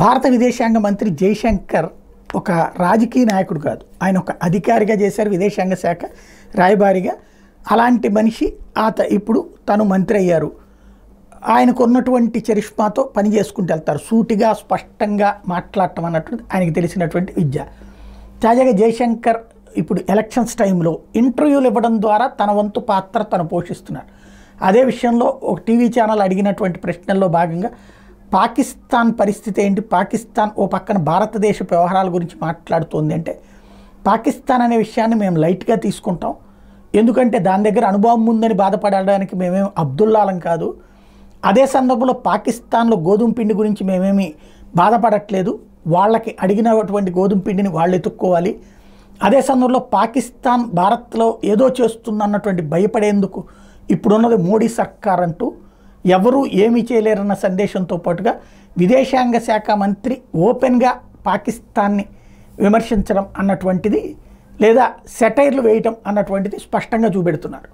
భారత విదేశాంగ మంత్రి జైశంకర్ ఒక రాజకీయ నాయకుడు కాదు, ఆయన ఒక అధికారిగా చేశారు, విదేశాంగ శాఖ రాయబారిగా. అలాంటి మనిషి ఇప్పుడు తను మంత్రి అయ్యారు. ఆయనకు ఉన్నటువంటి చరిష్మాతో పని చేసుకుంటూ వెళ్తారు. సూటిగా స్పష్టంగా మాట్లాడటం అన్నట్టు ఆయనకి తెలిసినటువంటి విద్య. తాజాగా జైశంకర్ ఇప్పుడు ఎలక్షన్స్ టైంలో ఇంటర్వ్యూలు ఇవ్వడం ద్వారా తన వంతు పాత్ర తను పోషిస్తున్నారు. అదే విషయంలో ఒక టీవీ ఛానల్ అడిగినటువంటి ప్రశ్నల్లో భాగంగా పాకిస్తాన్ పరిస్థితి ఏంటి, పాకిస్తాన్ ఓ పక్కన భారతదేశ వ్యవహారాల గురించి మాట్లాడుతోంది అంటే, పాకిస్తాన్ అనే విషయాన్ని మేము లైట్గా తీసుకుంటాం, ఎందుకంటే దాని దగ్గర అనుభవం ఉందని బాధపడడానికి మేమేమి అబ్దుల్లాలం కాదు. అదే సందర్భంలో పాకిస్తాన్లో గోధుమ పిండి గురించి మేమేమి బాధపడట్లేదు, వాళ్ళకి అడిగినటువంటి గోధుమ పిండిని వాళ్ళు ఎత్తుక్కోవాలి. అదే సందర్భంలో పాకిస్తాన్ భారత్లో ఏదో చేస్తుందన్నటువంటి భయపడేందుకు ఇప్పుడున్నది మోడీ సర్కార్ అంటూ ఎవరూ ఏమీ చేయలేరన్న సందేశంతో పాటుగా విదేశాంగ శాఖ మంత్రి ఓపెన్గా పాకిస్తాన్ని విమర్శించడం అన్నటువంటిది లేదా సెటైర్లు వేయటం అన్నటువంటిది స్పష్టంగా చూపెడుతున్నారు.